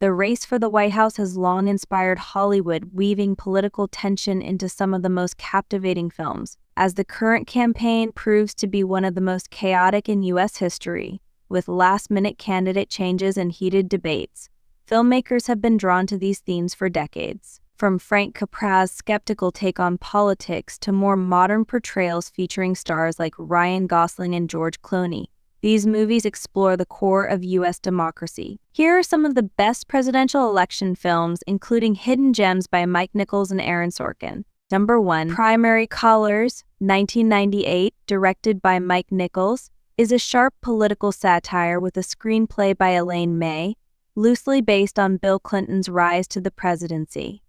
The race for the White House has long inspired Hollywood, weaving political tension into some of the most captivating films, as the current campaign proves to be one of the most chaotic in U.S. history, with last-minute candidate changes and heated debates. Filmmakers have been drawn to these themes for decades, from Frank Capra's skeptical take on politics to more modern portrayals featuring stars like Ryan Gosling and George Clooney. These movies explore the core of U.S. democracy. Here are some of the best presidential election films, including hidden gems by Mike Nichols and Aaron Sorkin. Number 1, Primary Colors, 1998, directed by Mike Nichols, is a sharp political satire with a screenplay by Elaine May, loosely based on Bill Clinton's rise to the presidency.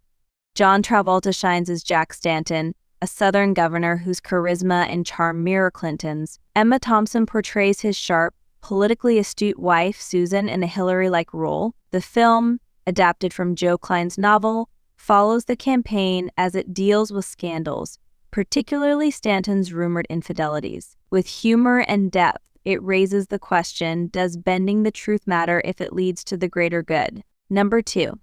John Travolta shines as Jack Stanton, a Southern governor whose charisma and charm mirror Clinton's. Emma Thompson portrays his sharp, politically astute wife, Susan, in a Hillary-like role. The film, adapted from Joe Klein's novel, follows the campaign as it deals with scandals, particularly Stanton's rumored infidelities. With humor and depth, it raises the question, does bending the truth matter if it leads to the greater good? Number 2.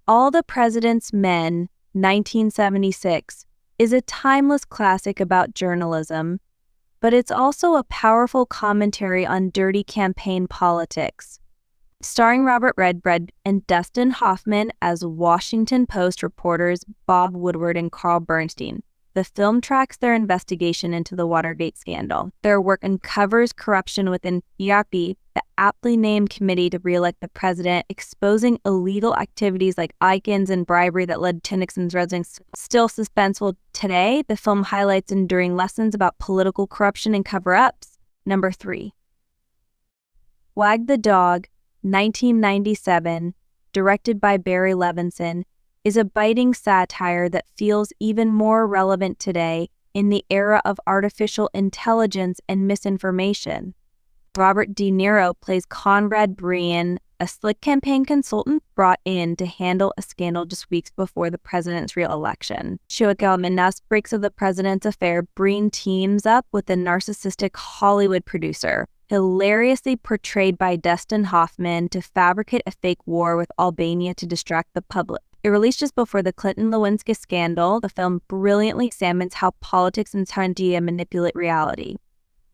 All the President's Men, 1976, is a timeless classic about journalism, but it's also a powerful commentary on dirty campaign politics. Starring Robert Redford and Dustin Hoffman as Washington Post reporters Bob Woodward and Carl Bernstein, the film tracks their investigation into the Watergate scandal. Their work uncovers corruption within YAPI, the aptly named committee to re-elect the president, exposing illegal activities like icons and bribery that led to Nixon's residence. Still suspenseful today, the film highlights enduring lessons about political corruption and cover-ups. Number 3. Wag the Dog, 1997, directed by Barry Levinson, is a biting satire that feels even more relevant today in the era of artificial intelligence and misinformation. Robert De Niro plays Conrad Breen, a slick campaign consultant brought in to handle a scandal just weeks before the president's re-election. Showing breaks of the president's affair, Breen teams up with a narcissistic Hollywood producer, hilariously portrayed by Dustin Hoffman, to fabricate a fake war with Albania to distract the public. It released just before the Clinton-Lewinsky scandal, the film brilliantly examines how politics and media manipulate reality.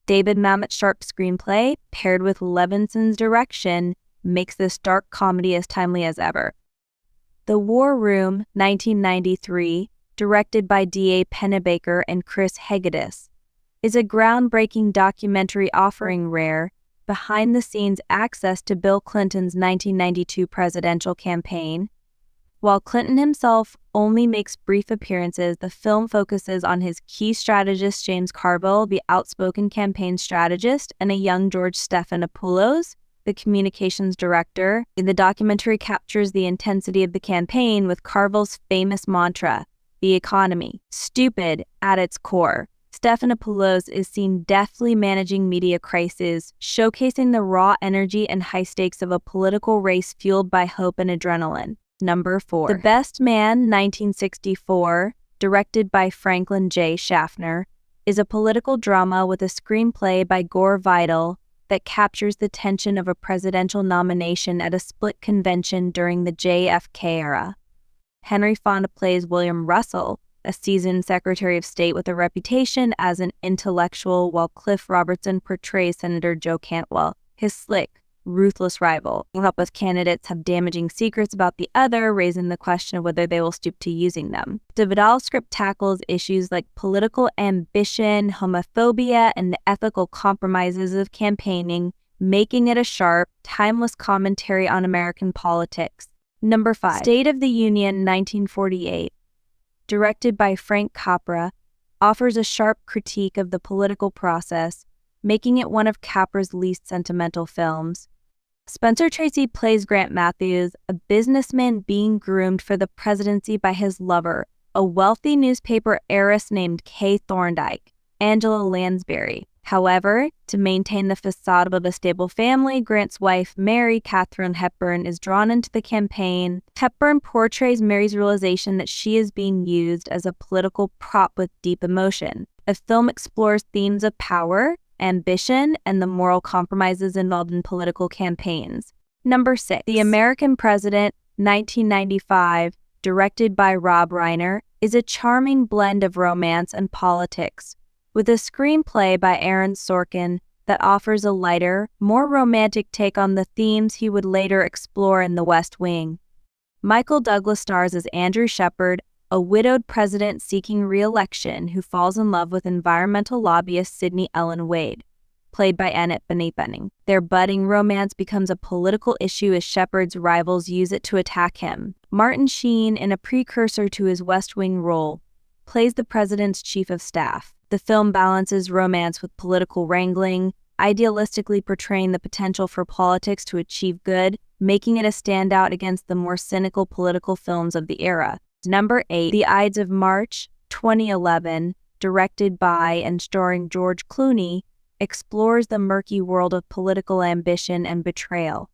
David Mamet's sharp screenplay, paired with Levinson's direction, makes this dark comedy as timely as ever. The War Room, 1993, directed by D.A. Pennebaker and Chris Hegedus, is a groundbreaking documentary offering rare, behind-the-scenes access to Bill Clinton's 1992 presidential campaign. While Clinton himself only makes brief appearances, the film focuses on his key strategist James Carville, the outspoken campaign strategist, and a young George Stephanopoulos, the communications director. The documentary captures the intensity of the campaign with Carville's famous mantra, the economy, stupid at its core. Stephanopoulos is seen deftly managing media crises, showcasing the raw energy and high stakes of a political race fueled by hope and adrenaline. Number 4. The Best Man, 1964, directed by Franklin J. Schaffner, is a political drama with a screenplay by Gore Vidal that captures the tension of a presidential nomination at a split convention during the JFK era. Henry Fonda plays William Russell, a seasoned Secretary of State with a reputation as an intellectual, while Cliff Robertson portrays Senator Joe Cantwell, his slick, ruthless rival. Both candidates have damaging secrets about the other, raising the question of whether they will stoop to using them. The Vidal script tackles issues like political ambition, homophobia, and the ethical compromises of campaigning, making it a sharp, timeless commentary on American politics. Number 5. State of the Union, 1948, directed by Frank Capra, offers a sharp critique of the political process, making it one of Capra's least sentimental films. Spencer Tracy plays Grant Matthews, a businessman being groomed for the presidency by his lover, a wealthy newspaper heiress named Kay Thorndike, Angela Lansbury. However, to maintain the facade of a stable family, Grant's wife, Mary Katharine Hepburn, is drawn into the campaign. Hepburn portrays Mary's realization that she is being used as a political prop with deep emotion. The film explores themes of power, ambition, and the moral compromises involved in political campaigns. Number 6. The American President, 1995, directed by Rob Reiner, is a charming blend of romance and politics, with a screenplay by Aaron Sorkin that offers a lighter, more romantic take on the themes he would later explore in The West Wing. Michael Douglas stars as Andrew Shepard, a widowed president seeking re-election who falls in love with environmental lobbyist Sidney Ellen Wade, played by Annette Bening. Their budding romance becomes a political issue as Shepard's rivals use it to attack him. Martin Sheen, in a precursor to his West Wing role, plays the president's chief of staff. The film balances romance with political wrangling, idealistically portraying the potential for politics to achieve good, making it a standout against the more cynical political films of the era. Number 8. The Ides of March, 2011, directed by and starring George Clooney, explores the murky world of political ambition and betrayal.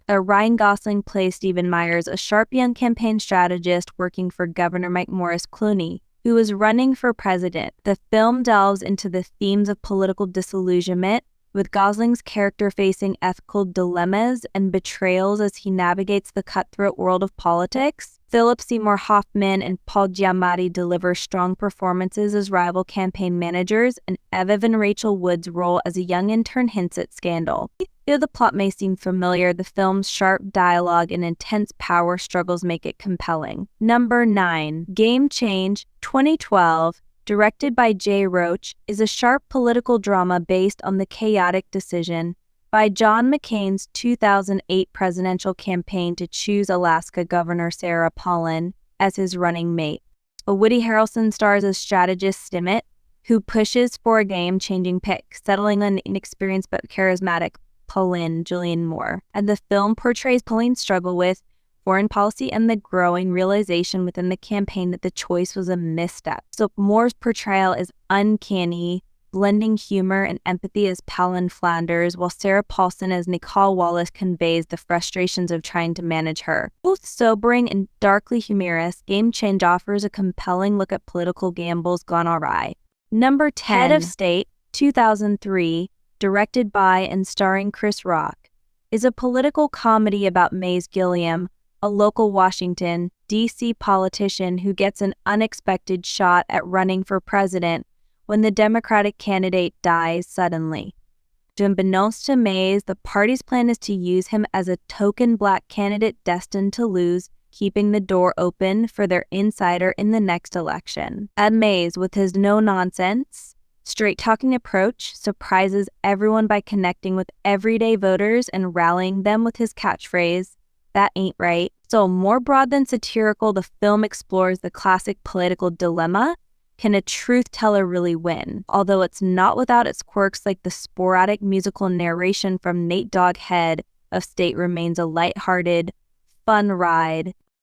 Ryan Gosling plays Stephen Myers, a sharp young campaign strategist working for Governor Mike Morris Clooney, who is running for president. The film delves into the themes of political disillusionment, with Gosling's character facing ethical dilemmas and betrayals as he navigates the cutthroat world of politics. Philip Seymour Hoffman and Paul Giamatti deliver strong performances as rival campaign managers, and Evan Rachel Wood's role as a young intern hints at scandal. Though the plot may seem familiar, the film's sharp dialogue and intense power struggles make it compelling. Number 9. Game Change, 2012, directed by Jay Roach, is a sharp political drama based on the chaotic decision by John McCain's 2008 presidential campaign to choose Alaska Governor Sarah Palin as his running mate. Woody Harrelson stars as strategist Stimmett, who pushes for a game-changing pick, settling on inexperienced but charismatic Julianne Moore. And the film portrays Pauline's struggle with foreign policy and the growing realization within the campaign that the choice was a misstep. So Moore's portrayal is uncanny, blending humor and empathy as Palin Flanders, while Sarah Paulson as Nicole Wallace conveys the frustrations of trying to manage her. Both sobering and darkly humorous, Game Change offers a compelling look at political gambles gone awry. Number 10. Head of State, 2003, directed by and starring Chris Rock, is a political comedy about Mays Gilliam, a local Washington, D.C. politician who gets an unexpected shot at running for president when the Democratic candidate dies suddenly. Unbeknownst to Mays, the party's plan is to use him as a token black candidate destined to lose, keeping the door open for their insider in the next election. Ed Mays, with his no-nonsense, straight-talking approach, surprises everyone by connecting with everyday voters and rallying them with his catchphrase, "That ain't right." So more broad than satirical, the film explores the classic political dilemma. Can a truth teller really win? Although it's not without its quirks, like the sporadic musical narration from Nate Dogg Head of State remains a lighthearted, fun ride